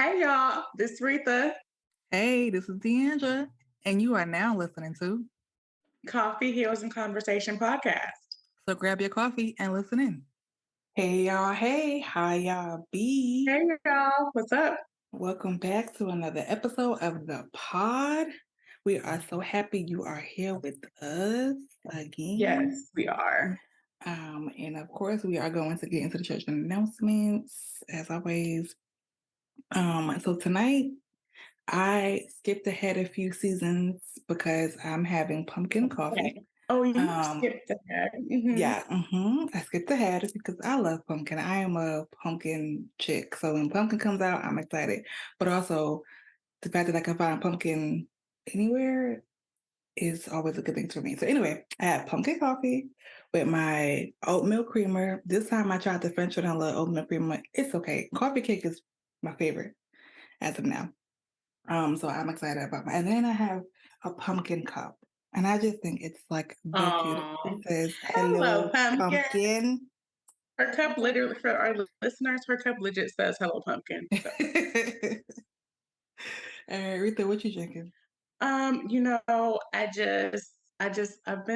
Hey y'all, this is Retha. Hey, this is Deandra, and you are now listening to. Coffee, Heels, and Conversation podcast. So grab your coffee and listen in. Hey y'all, hey, how y'all be? Hey y'all, what's up? Welcome back to another episode of the pod. We are so happy you are here with us again. Yes, we are. And of course, we are going to get into the church announcements as always. So tonight I skipped ahead a few seasons because I'm having pumpkin coffee. Okay. Oh, you skipped ahead. Yeah, I skipped ahead because I love pumpkin. I am a pumpkin chick. So when pumpkin comes out, I'm excited. But also the fact that I can find pumpkin anywhere is always a good thing for me. So anyway, I had pumpkin coffee with my oatmeal creamer. This time I tried the French vanilla oatmeal creamer. It's okay. Coffee cake is my favorite as of now. So I'm excited about it. And then I have a pumpkin cup. And I just think it's like the cutest. It says, Hello, hello, pumpkin. pumpkin. Her cup literally, for our listeners, her cup legit says hello, pumpkin. So. Rita, what you drinking? I've been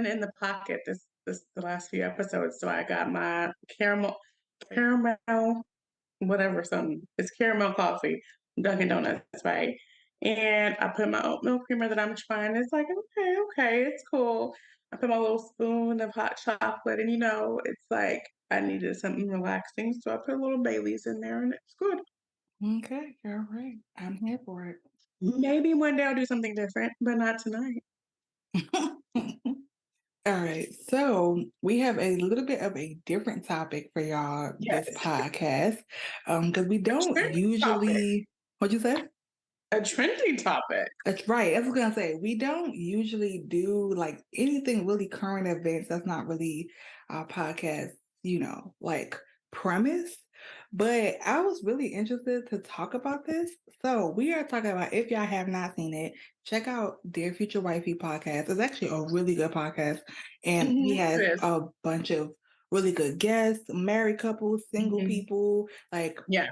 in the pocket the last few episodes, so I got my caramel, whatever, something. It's caramel coffee, Dunkin' Donuts, right? And I put my oatmeal creamer that I'm trying. It's like, okay, it's cool. I put my little spoon of hot chocolate, and it's like I needed something relaxing, so I put a little Bailey's in there, and it's good. Okay, all right. I'm here for it. Maybe one day I'll do something different, but not tonight. All right, so we have a little bit of a different topic for y'all Yes. this podcast, because we don't usually. What'd you say? A trending topic. That's right. That's what I was gonna say. We don't usually do like anything really current events. That's not really our podcast, like premise. But I was really interested to talk about this. So we are talking about, if y'all have not seen it, check out Dear Future Wifey podcast. It's actually a really good podcast. And he has a bunch of really good guests, married couples, single people, yeah.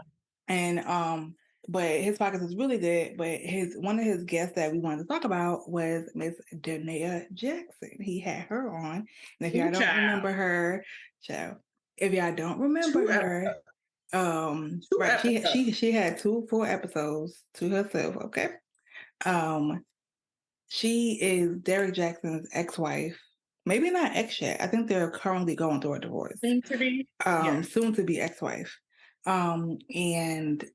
And but his podcast is really good. But one of his guests that we wanted to talk about was Miss Derrick Jackson. He had her on. And if y'all don't remember her, right, she had 2 full episodes to herself, okay? She is Derrick Jackson's ex-wife. Maybe not ex yet. I think they're currently going through a divorce. Soon to be. Soon to be ex-wife. And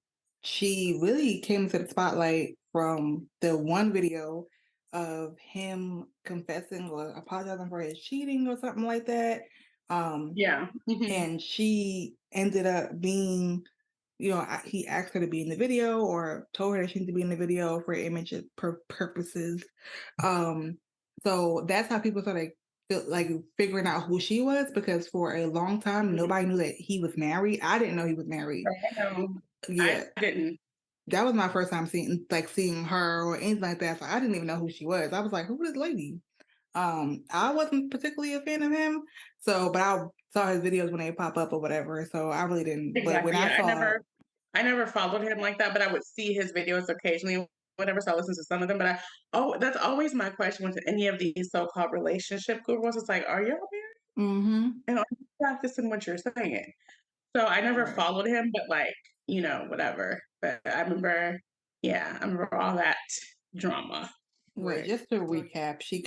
she really came to the spotlight from the one video of him confessing or apologizing for his cheating or something like that. And she ended up being, he asked her to be in the video or told her that she needed to be in the video for image purposes. So that's how people started figuring out who she was, because for a long time nobody knew that he was married. I didn't know he was married. Yeah, I didn't. That was my first time seeing her or anything like that. So I didn't even know who she was. I was like, who is this lady? I wasn't particularly a fan of him. So, but I saw his videos when they pop up or whatever. So I really didn't. Exactly. But when I never followed him like that, but I would see his videos occasionally, whatever. So I listened to some of them. But that's always my question with any of these so-called relationship gurus. It's like, are y'all married? Mm-hmm. And are you practicing what you're saying? So I never followed him, but whatever. But I remember all that drama. Right. Just to recap, she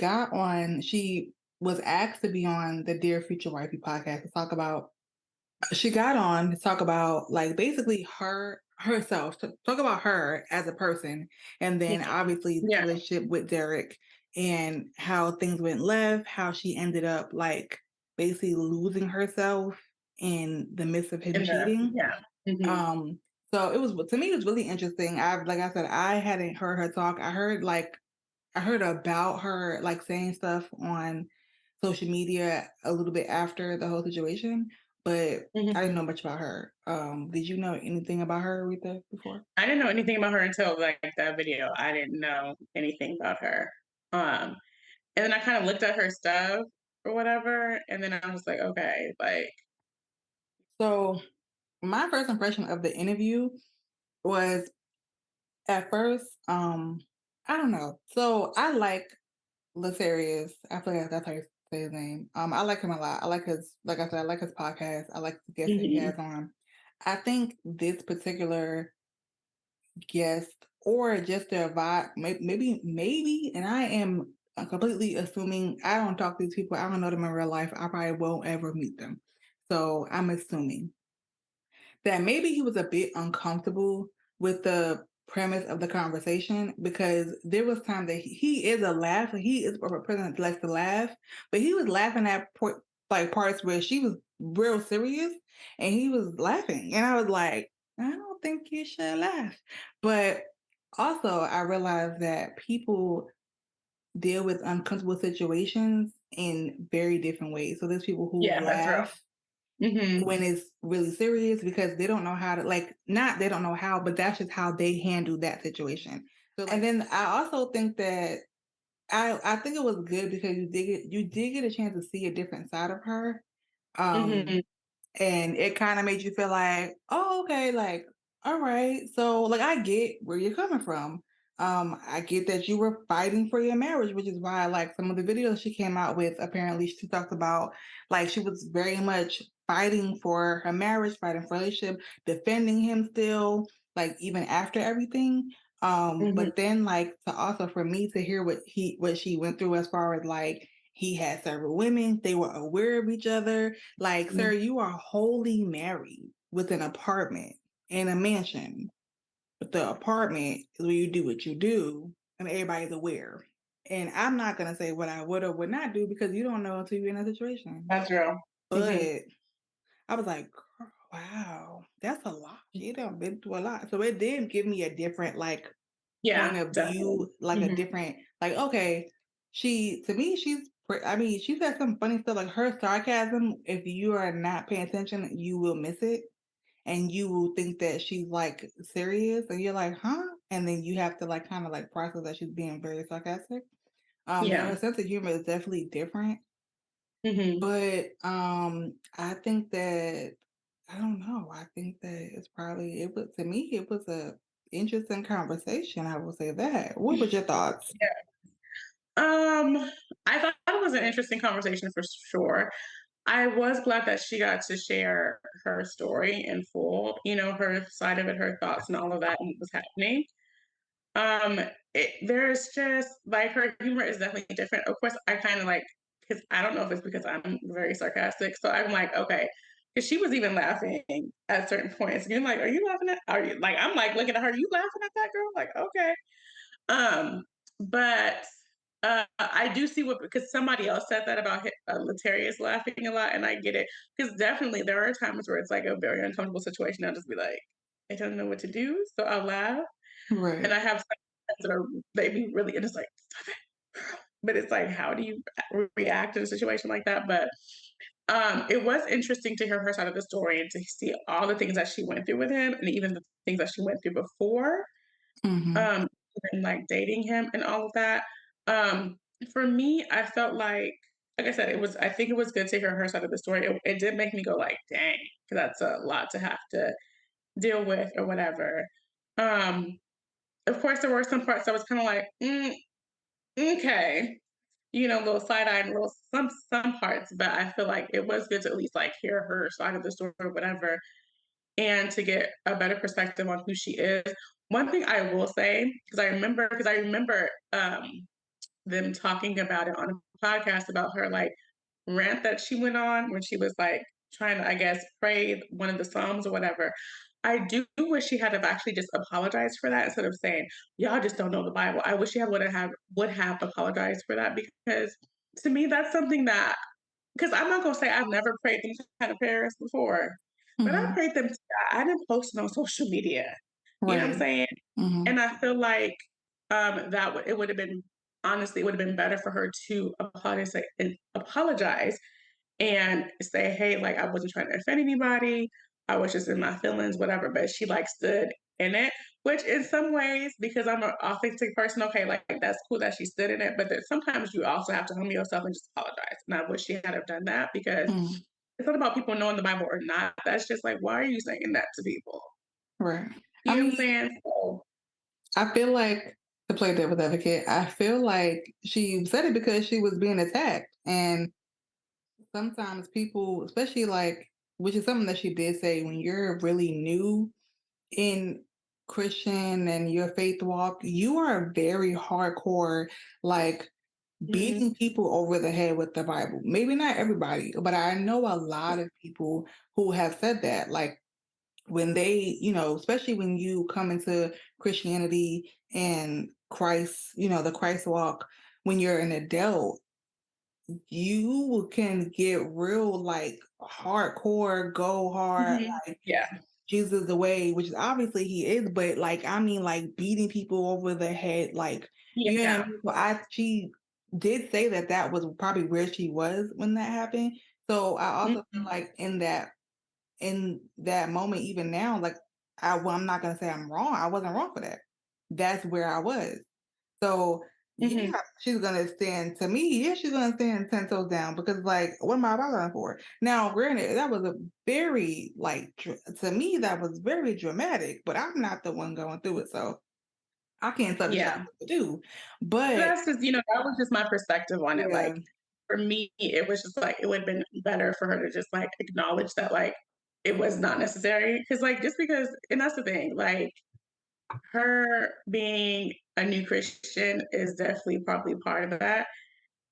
was asked to be on the Dear Future Wifey podcast to talk about, like basically herself, to talk about her as a person. And then obviously the relationship with Derrick and how things went left, how she ended up like basically losing herself in the midst of him cheating. So to me, it was really interesting. Like I said, I hadn't heard her talk. I heard about her like saying stuff on social media a little bit after the whole situation, but I didn't know much about her. Did you know anything about her, Rita, before? I didn't know anything about her until like that video. I didn't know anything about her. And then I kind of looked at her stuff or whatever, and then I was like, okay, like. So my first impression of the interview was At first, I don't know. So I like Laterras. I forget that's how you say his name. I like him a lot. I like his, like I said, I like his podcast. I like the guests that he Mhm. has on. I think this particular guest or just their vibe, maybe, and I am completely assuming. I don't talk to these people. I don't know them in real life. I probably won't ever meet them. So I'm assuming that maybe he was a bit uncomfortable with the premise of the conversation because there was time that he is a laugher. He is a person that likes to laugh, but he was laughing at like parts where she was real serious and he was laughing. And I was like, I don't think you should laugh. But also I realized that people deal with uncomfortable situations in very different ways. So there's people who Yeah, that's real. laugh Mhm. when it's really serious because they don't know how to, like, not they don't know how, but that's just how they handle that situation. So and then I also think that I think it was good because you did get a chance to see a different side of her. Um Mhm. and it kind of made you feel like, oh, okay, like, all right. So like I get where you're coming from. I get that you were fighting for your marriage, which is why I like some of the videos she came out with. Apparently, she talked about like she was very much fighting for her marriage, fighting for relationship, defending him still, like even after everything. Mhm. But then like to also for me to hear what she went through as far as like he had several women, they were aware of each other. Like, sir, Mhm. you are wholly married with an apartment and a mansion. But the apartment is where you do what you do, and everybody's aware. And I'm not gonna say what I would or would not do because you don't know until you're in a situation. That's real. Mhm. But I was like, "Girl, wow, that's a lot. She done been through a lot." So it did give me a different like point Yeah, of definitely. view, like a Mhm. different, like, okay, to me, I mean, she's had some funny stuff, like her sarcasm, if you are not paying attention, you will miss it. And you will think that she's like serious, and you're like, huh? And then you have to like kind of like process that she's being very sarcastic. So Yeah. her sense of humor is definitely different. Mhm. But I think that I don't know. I think that it's probably it was to me it was a interesting conversation. I will say that. What was your thoughts? Yeah. I thought it was an interesting conversation for sure. I was glad that she got to share her story in full, her side of it, her thoughts and all of that and what was happening. Um, there's just like her humor is definitely different. Of course, I kind of like because I don't know if it's because I'm very sarcastic, so I'm like, okay, because she was even laughing at certain points. You're like, are you laughing at? Are you like? I'm like looking at her. Are you laughing at that girl? Like, okay. But I do see what because somebody else said that about Latarius laughing a lot, and I get it because definitely there are times where it's like a very uncomfortable situation. I'll just be like, I don't know what to do, so I'll laugh. And Right. I have some friends that are they be really and it's like, stop it. But it's like, how do you react in a situation like that? But it was interesting to hear her side of the story and to see all the things that she went through with him and even the things that she went through before Mm-hmm. um, and like dating him and all of that. Um, for me, I felt like I said, I think it was good to hear her side of the story. It did make me go like, dang, because that's a lot to have to deal with or whatever. Um, of course, there were some parts that was kind of like, okay, little side eye and little some parts, but I feel like it was good to at least like hear her side of the story or whatever, and to get a better perspective on who she is. One thing I will say, because I remember them talking about it on a podcast about her like rant that she went on when she was like trying to, I guess, pray one of the Psalms or whatever. I do wish she had have actually just apologized for that instead of saying, y'all just don't know the Bible. I wish she had would have apologized for that because to me that's something that because I'm not gonna say I've never prayed them kind of prayers before, but I Mm-hmm. prayed them to God. I didn't post it on social media. You know what I'm Right. saying? Mm-hmm. And I feel like it would have been honestly it would have been better for her to apologize and say, hey, like I wasn't trying to offend anybody. I was just in my feelings, whatever. But she like stood in it, which in some ways, because I'm an authentic person, okay, like that's cool that she stood in it. But then sometimes you also have to humble yourself and just apologize. And I wish she had have done that because Mm-hmm. it's not about people knowing the Bible or not. That's just like, why are you saying that to people? Right. I You know what I'm mean, saying? So, I feel like, to play devil's advocate, I feel like she said it because she was being attacked. And sometimes people, especially like, which is something that she did say, when you're really new in Christian and your faith walk, you are very hardcore, like Mhm. beating people over the head with the Bible. Maybe not everybody, but I know a lot of people who have said that. Like when they, especially when you come into Christianity and Christ, the Christ walk, when you're an adult, you can get real like hardcore, go hard, Mhm. like Yeah. Jesus the way, which is obviously he is, but like I mean like beating people over the head, like you know what I Yeah. mean? So she did say that that was probably where she was when that happened. So I also feel Mhm. like in that moment, even now, like I'm not gonna say I'm wrong. I wasn't wrong for that. That's where I was. So Mhm. yeah, she's gonna stand to me. Yeah, she's gonna stand 10 toes down because like, what am I bothering for? Now, granted, that was a very like to me that was very dramatic, but I'm not the one going through it, so I can't tell the child Yeah. what to do. But But that's just, that was just my perspective on it. yeah, Like, for me, it was just like, it would have been better for her to just like acknowledge that, like, it was not necessary. Cause, like, just because, and that's the thing, like, her being a new Christian is definitely probably part of that,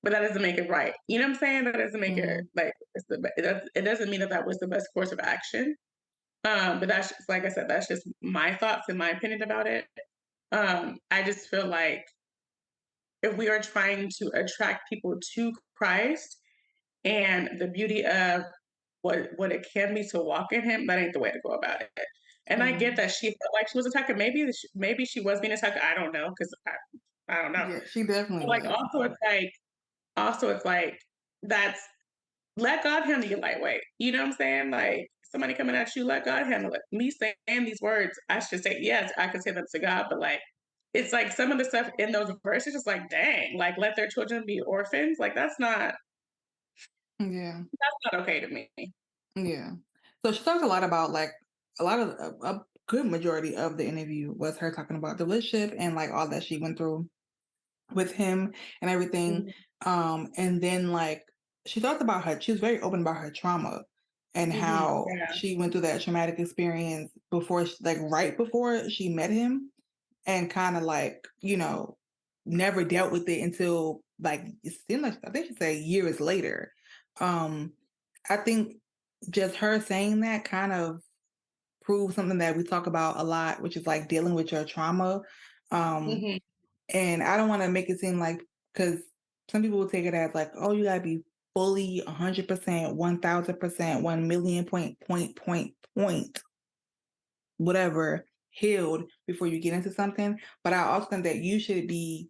but that doesn't make it right. You know what I'm saying? That doesn't make it mm, like, it doesn't mean that that was the best course of action. But that's just, like I said, that's just my thoughts and my opinion about it. I just feel like if we are trying to attract people to Christ and the beauty of what it can be to walk in Him, that ain't the way to go about it. And I get mm, that she felt like she was attacked. Maybe she was being attacked. I don't know because I don't know. yeah, she definitely But like was. also it's like that's let God handle you lightweight. You know what I'm saying? Like somebody coming at you, let God handle it. Me saying these words, I should say yes, I can say them to God, but like it's like some of the stuff in those verses, just like dang, like let their children be orphans. Like Yeah. that's not okay to me. Yeah. So she talked a lot about like a lot of a good majority of the interview was her talking about the relationship and like all that she went through with him and everything. Mhm, And then like she talked about she was very open about her trauma and mhm, how yeah, she went through that traumatic experience before like right before she met him and kind of like, never dealt with it until like it seemed like I think she said years later. Um, I think just her saying that kind of proves something that we talk about a lot, which is like dealing with your trauma. Um, mhm, and I don't want to make it seem like because some people will take it as like, oh, you gotta be fully 100%, 1000%, 1,000,000 point, whatever healed before you get into something. But I also think that you should be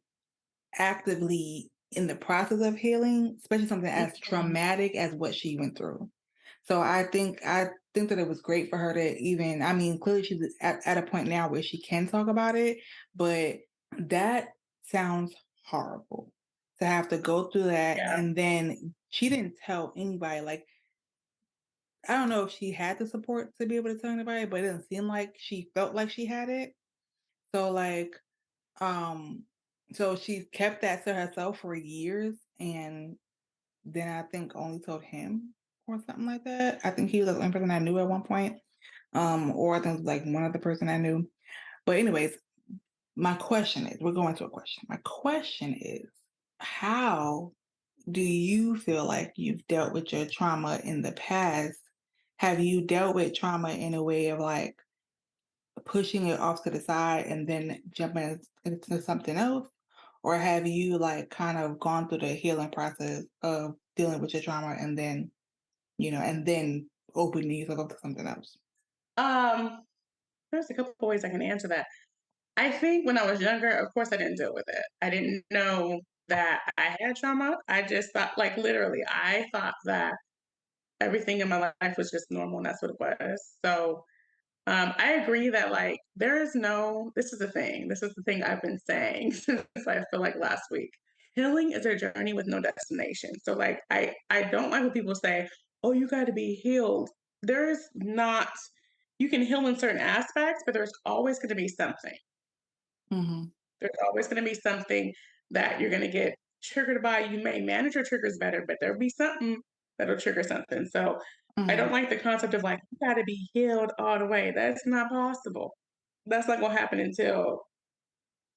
actively in the process of healing, especially something as mhm, traumatic as what she went through. So I think that it was great for her to even, I mean, clearly she's at a point now where she can talk about it, but that sounds horrible to have to go through that. yeah, And then she didn't tell anybody. Like, I don't know if she had the support to be able to tell anybody, but it didn't seem like she felt like she had it. So like, um, so she kept that to herself for years, and then I think only told him or something like that. I think he was the only person I knew at one point, or I think it was like one other person I knew. But anyways, my question is, we're going to a question. My question is, how do you feel like you've dealt with your trauma in the past? Have you dealt with trauma in a way of like pushing it off to the side and then jumping into something else? Or have you like kind of gone through the healing process of dealing with your trauma and then opening yourself up to something else? um, there's a couple of ways I can answer that. I think when I was younger, of course, I didn't deal with it. I didn't know that I had trauma. I just thought, like, literally, I thought that everything in my life was just normal, and that's what it was. So, I agree that, like, this is the thing. This is the thing I've been saying since I feel like last week. Healing is a journey with no destination. So, like, I don't like when people say, "Oh, you got to be healed." There's not. You can heal in certain aspects, but there's always going to be something. There's always gonna be something that you're gonna get triggered by. You may manage your triggers better, but there'll be something that'll trigger something. So I don't like the concept of like, you gotta be healed all the way. That's not possible. That's not gonna happen until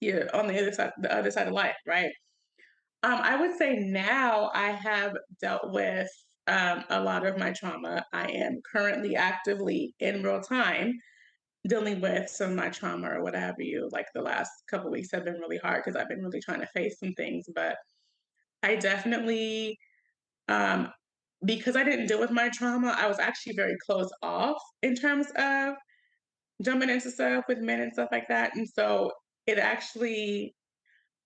you're on the other side of life, right? I would say now I have dealt with a lot of my trauma. I am currently actively in real time dealing with some of my trauma or what have you. Like the last couple weeks have been really hard because I've been really trying to face some things. But I definitely, um, because I didn't deal with my trauma, I was actually very closed off in terms of jumping into stuff with men and stuff like that. And so it actually,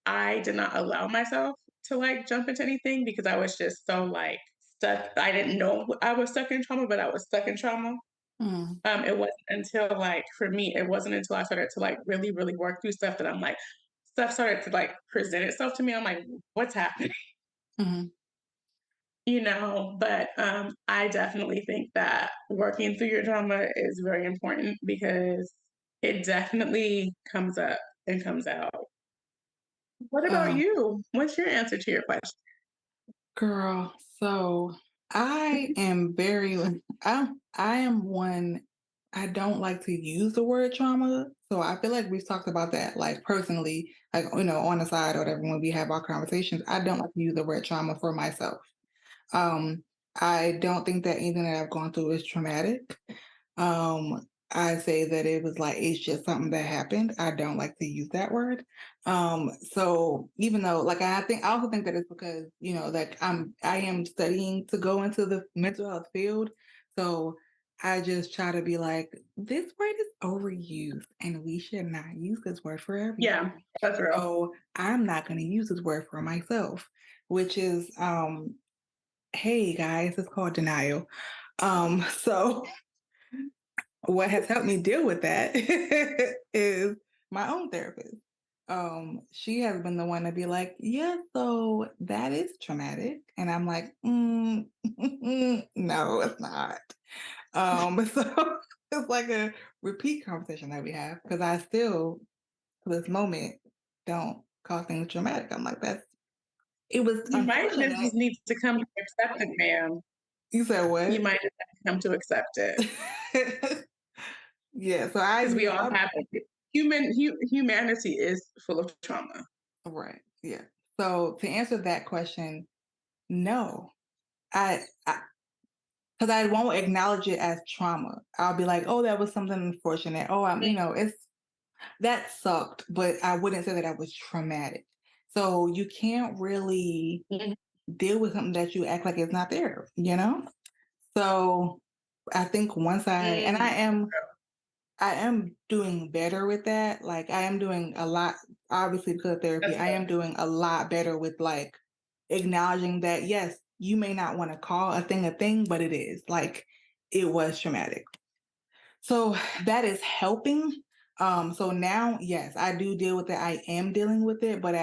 I did not allow myself to like jump into anything because I was just so like stuck. I didn't know I was stuck in trauma, but I was stuck in trauma. It wasn't until like for me, it wasn't until I started to like really, really work through stuff that I'm like, stuff started to like present itself to me. I'm like, what's happening? But I definitely think that working through your trauma is very important because it definitely comes up and comes out. What about Um, you? What's your answer to your question? Girl, so I am very I am one I don't like to use the word trauma. So I feel like we've talked about that like personally, like on the side or whatever when we have our conversations. I don't like to use the word trauma for myself. Um, I don't think that anything that I've gone through is traumatic. I say that it was like it's just something that happened. I don't like to use that word. So even though like I also think that it's because, like I am studying to go into the mental health field. So I just try to be like, this word is overused and we should not use this word for everything. Yeah, that's real. So I'm not gonna use this word for myself, which is hey guys, it's called denial. So what has helped me deal with that is my own therapist. She has been the one to be like, yeah, so that is traumatic. And I'm like, no, it's not. So it's like a repeat conversation that we have because I still, to this moment, don't call things traumatic. I'm like, it was You might unfortunate. just need to come to accept it, ma'am. You said You what? might just have to come to accept it Yeah, so because we all have it. Humanity is full of trauma. right. Yeah. So to answer that question, no. I because I won't acknowledge it as trauma. I'll be like, oh, that was something unfortunate. Oh, it's that sucked, but I wouldn't say that I was traumatic. So you can't really Mhm. deal with something that you act like it's not there, you know? So I think once and I am doing better with that. Like I am doing a lot, obviously because of therapy, That's I am doing a lot better with like acknowledging that, yes, you may not want to call a thing, but it is like it was traumatic. So that is helping. So now, yes, I do deal with it. I am dealing with it, but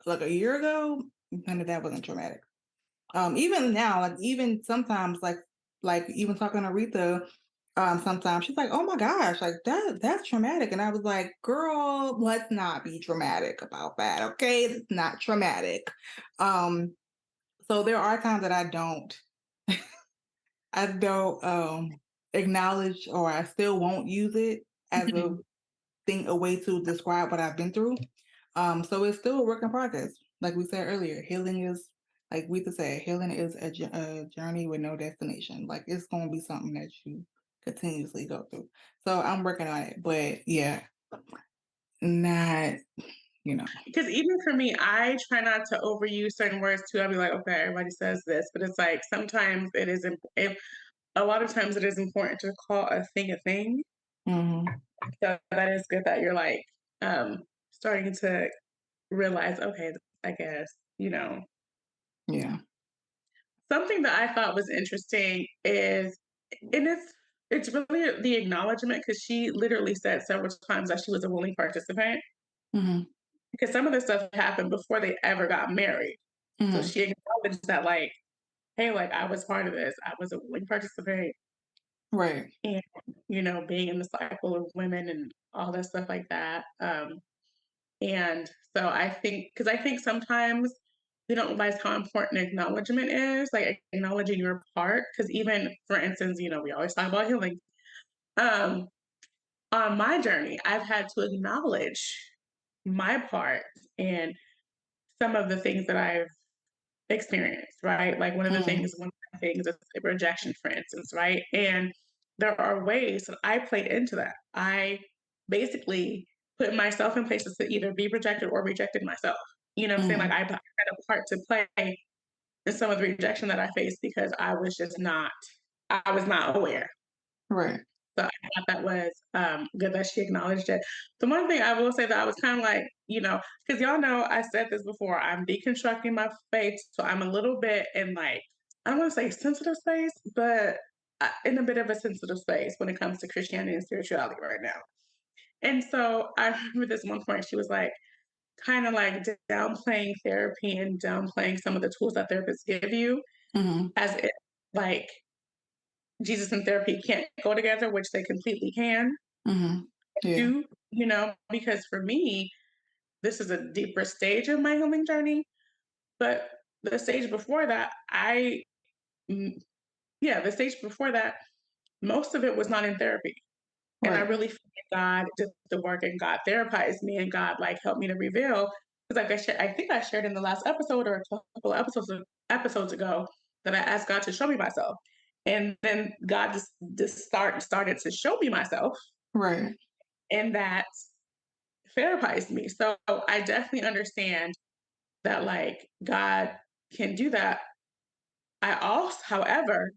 like a year ago, none of that wasn't traumatic. Even now, like even sometimes, like even talking to Aretha, sometimes she's like, "Oh my gosh, like that's traumatic," and I was like, "Girl, let's not be dramatic about that, okay? It's not traumatic." So there are times that I don't acknowledge, or I still won't use it as Mhm. a way to describe what I've been through. So it's still a work in progress. Like we said earlier, healing is, like we could say, healing is a journey with no destination. Like it's going to be something that you continuously go through. So I'm working on it, but yeah, not, Because even for me, I try not to overuse certain words too. I'll be like, okay, everybody says this, but it's like sometimes it is, a lot of times it is important to call a thing a thing. Mhm. So that is good that you're like starting to realize, okay, I guess, Yeah. something that I thought was interesting is, and it's really the acknowledgement because she literally said several times that she was a willing participant Mhm. because some of this stuff happened before they ever got married. So Mhm. she acknowledged that, like, hey, like I was part of this. I was a willing participant Right. and, being in the cycle of women and all that stuff like that. And so I think sometimes we don't realize how important acknowledgement is, like acknowledging your part. Because even, for instance, we always talk about healing. Um, on my journey, I've had to acknowledge my part in some of the things that I've experienced, right? Like Mm. one of the things is rejection, for instance, right? And there are ways that I played into that. I basically put myself in places to either be rejected or rejected myself. You know what I'm saying? Like Mm. I had a part to play in some of the rejection that I faced because I was not aware. Right. So I thought that was good that she acknowledged it. The one thing I will say that I was kind of like, because y'all know I said this before, I'm deconstructing my faith. So I'm a little bit in like, I don't want to say sensitive space, but in a bit of a sensitive space when it comes to Christianity and spirituality right now. And so I remember this one point, she was like, kind of like downplaying therapy and downplaying some of the tools that therapists give you Mm-hmm. as if like Jesus and therapy can't go together, which they completely can Mm-hmm. Yeah. do, because for me, this is a deeper stage of my healing journey. But the stage before that, mm, yeah, the stage before that, most of it was not in therapy. And I Right. really feel like God did the work and God therapized me and God like helped me to reveal. Because like I think I shared in the last episode or a couple of episodes ago that I asked God to show me myself. And then God just started to show me myself Right. and that therapized me. So I definitely understand that like God can do that. I also, however,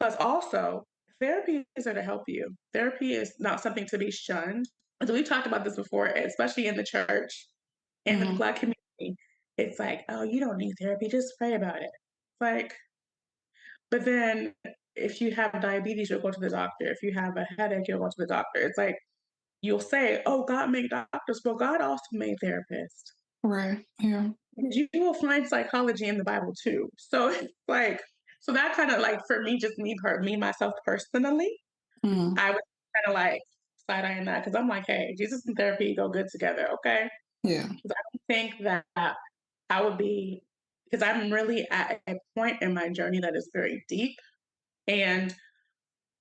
plus also therapy is there to help you. Therapy is not something to be shunned. So we talked about this before, especially in the church, in the Mm-hmm. Black community. It's like, oh, you don't need therapy, just pray about it. Like, but then if you have diabetes, you'll go to the doctor. If you have a headache, you'll go to the doctor. It's like you'll say, oh, God made doctors. Well, God also made therapists. Right. Yeah. You will find psychology in the Bible too. So it's like, so that kind of like for me, just me myself personally, Mm-hmm. I was kind of like side eyeing that because I'm like, hey, Jesus and therapy go good together, okay? Yeah. Because I don't think that I would be, because I'm really at a point in my journey that is very deep, and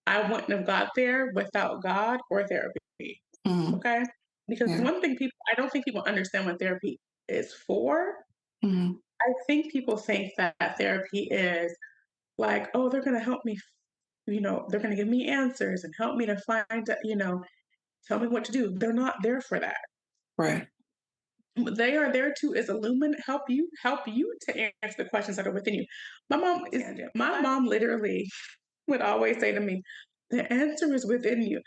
I wouldn't have got there without God or therapy, Mm-hmm. okay? Because Yeah. one thing I don't think people understand what therapy is for. Mm-hmm. I think people think that therapy is like, oh, they're going to help me, they're going to give me answers and help me to find, tell me what to do. They're not there for that. Right. What they are there to is illuminate, help you to answer the questions that are within you. My mom literally would always say to me, the answer is within you.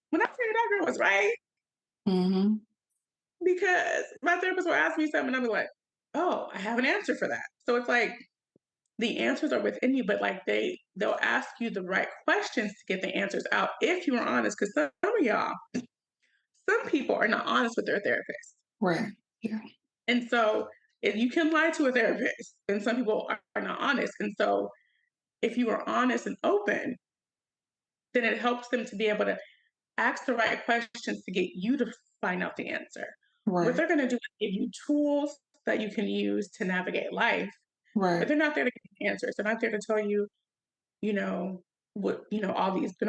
When I say that girl was right, Mm-hmm. because my therapist will ask me something and I'll be like, oh, I have an answer for that. So it's like, the answers are within you, but like they'll ask you the right questions to get the answers out if you are honest. Because some of y'all, some people are not honest with their therapist, Right. Yeah. and so if you can lie to a therapist, and some people are not honest, and so if you are honest and open, then it helps them to be able to ask the right questions to get you to find out the answer. What Right. they're going to do is give you tools that you can use to navigate life, but Right. they're not there to give you answers. They're not there to tell you you know, all these, they're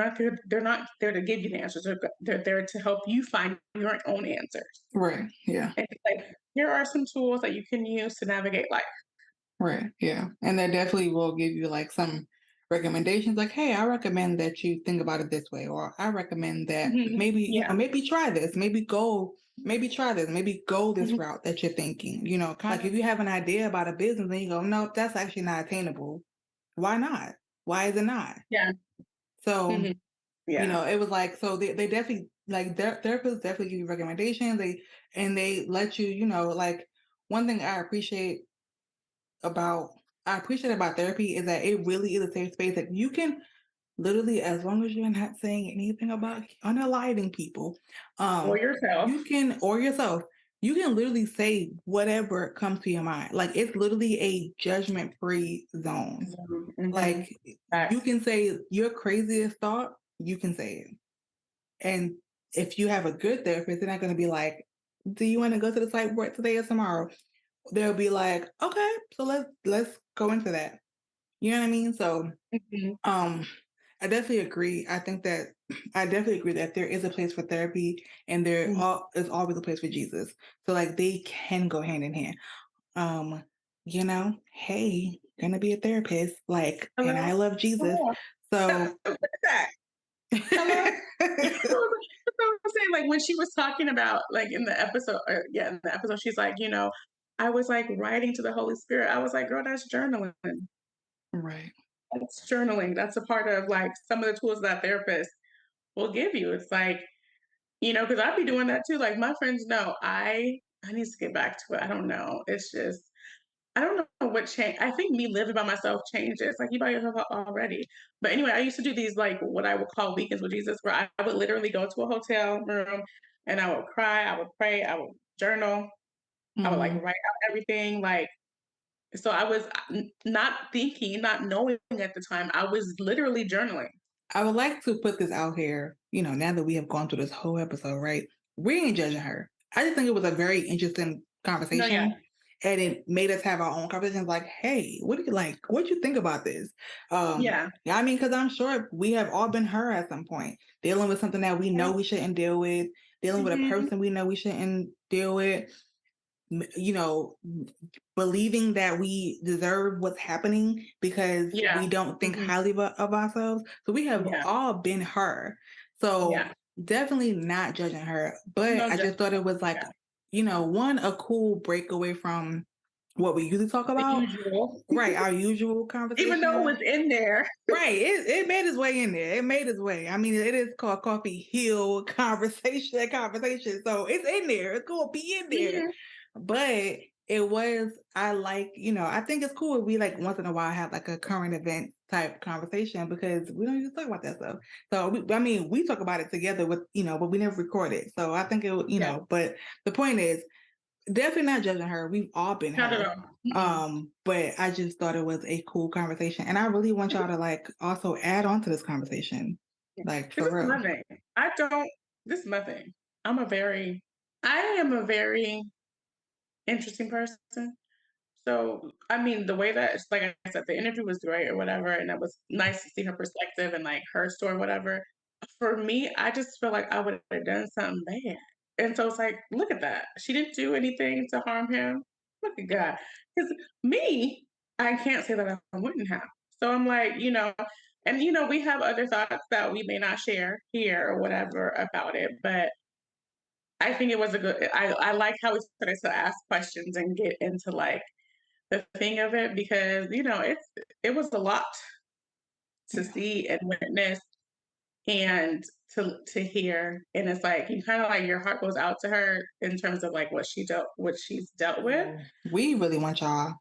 not there to give you the answers. They're there to help you find your own answers. Right. Yeah. And it's like, here are some tools that you can use to navigate life. Right. Yeah. And they definitely will give you like some recommendations like, hey, I recommend that you think about it this way, or I recommend that maybe, Yeah. maybe try this, maybe try this, maybe go this route that you're thinking, kind of like if you have an idea about a business and you go, nope, that's actually not attainable. Why not? Why is it not? Yeah. So, hmm Yeah. it was like, so they definitely like their therapists definitely give you recommendations. They let you, like one thing about I appreciate about therapy is that it really is a safe space that you can literally, as long as you're not saying anything about unaliving people, Or yourself. or yourself, you can literally say whatever comes to your mind. Like it's literally a judgment-free zone. Mm-hmm. Like you can say your craziest thought, you can say it. And if you have a good therapist, they're not going to be like, do you want to go to the site board today or tomorrow? They'll be like, okay, so let's go into that. You know what I mean? So, I definitely agree. I definitely agree that there is a place for therapy, and there is always a place for Jesus. So, like, they can go hand in hand. Hey, gonna be a therapist, like, Hello? and I love Jesus. So, look at that. Hello? That's what I'm saying. Like when she was talking about, like in the episode, in the episode, she's like, I was like writing to the Holy Spirit. I was like, girl, that's journaling. right. That's journaling. That's a part of like some of the tools that therapist will give you. It's like, because I'd be doing that too. Like my friends know I need to get back to it. I don't know. It's just I don't know what changed. I think me living by myself changed it. It's like you by yourself already. But anyway, I used to do these like what I would call weekends with Jesus, where I would literally go to a hotel room and I would cry, I would pray, I would journal, I would like write out everything. Like so, I was not thinking, not knowing at the time. I was literally journaling. I would like to put this out here, now that we have gone through this whole episode, right? We ain't judging her. I just think it was a very interesting No, yeah, conversation. And it made us have our own conversations like, hey, what do you like? What do you think about this? yeah. I mean, because I'm sure we have all been her at some point, dealing with something that we know we shouldn't deal with, dealing with a person we know we shouldn't deal with, believing that we deserve what's happening because we don't think highly of ourselves. So we have all been her. So definitely not judging her. But I just thought it was like, a cool breakaway from what we usually talk The about. usual. Right, our usual conversation. Even though it was in there. Right, it made its way in there. It made its way. I mean, it is called Coffee Hill conversation. So it's in there. It's going to be in there. But it was, I think it's cool if we like once in a while have like a current event type conversation because we don't even talk about that stuff. So, we talk about it together with, but we never record it. So I think but the point is, definitely not judging her. We've all been Not her. at all. But I just thought it was a cool conversation. And I really want y'all to like also add on to this conversation. Like for real. My thing. This is my thing. I am a very interesting person. So, I mean, the way that, like I said, the interview was great or whatever, and it was nice to see her perspective and like her story, whatever. For me, I just feel like I would have done something bad. And so it's like, look at that. She didn't do anything to harm him. Look at God. Because me, I can't say that I wouldn't have. So I'm like, and we have other thoughts that we may not share here or whatever about it, but I think it was I like how we started to ask questions and get into like the thing of it because it was a lot to see and witness and to hear, and it's like you kind of like your heart goes out to her in terms of like what she's dealt with. We really want y'all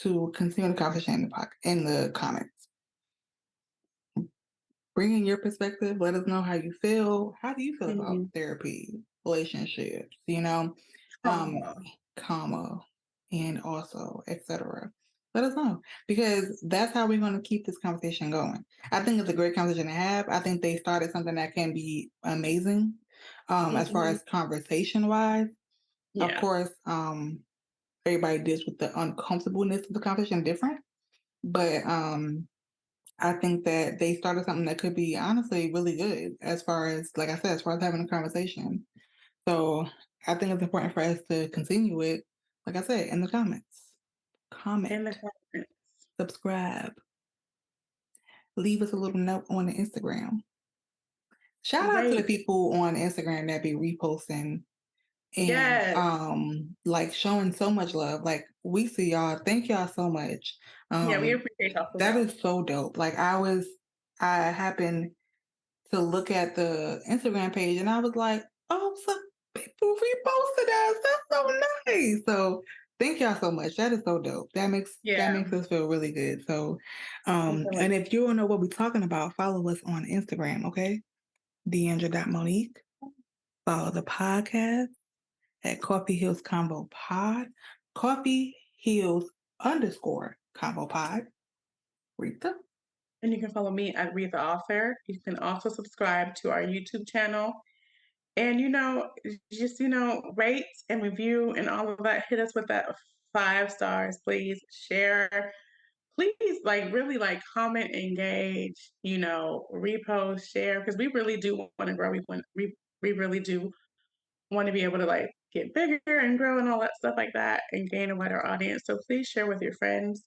to continue the conversation in the comments. Bring in your perspective. Let us know how you feel. How do you feel about therapy, relationships? Comma, and also etc. Let us know because that's how we're going to keep this conversation going. I think it's a great conversation to have. I think they started something that can be amazing as far as conversation wise. Of course, everybody deals with the uncomfortableness of the conversation different, but I think that they started something that could be honestly really good as far as, like I said, as far as having a conversation. So I think it's important for us to continue it, like I said, in the comments. Comment, subscribe, leave us a little note on the Instagram. Shout out to the people on Instagram that be reposting and like showing so much love. Like we see y'all. Thank y'all so much. We appreciate y'all. That is so dope. Like I happened to look at the Instagram page and I was like, oh, some people reposted us. That's so nice. So thank y'all so much. That is so dope. That makes us feel really good. So and if you don't know what we're talking about, follow us on Instagram, okay? Deandra.Monique. Follow the podcast at Coffee Hills Combo Pod. Coffee Hills _Combo Pod. Rita. And you can follow me at Read the Author. You can also subscribe to our YouTube channel. And, just, rate and review and all of that. Hit us with that 5 stars, please. Share. Please, like, really, like, comment, engage, repost, share, because we really do want to grow. We really do want to be able to, like, get bigger and grow and all that stuff like that and gain a wider audience. So please share with your friends.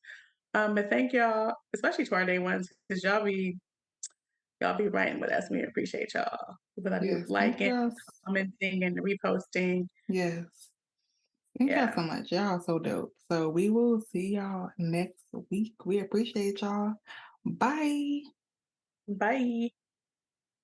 But thank y'all, especially to our day ones, because y'all be writing with us. We appreciate y'all. People that be Yes, thank liking, y'all. commenting, and reposting. Yes. Thank y'all so Yeah. much. Y'all so dope. So we will see y'all next week. We appreciate y'all. Bye. Bye.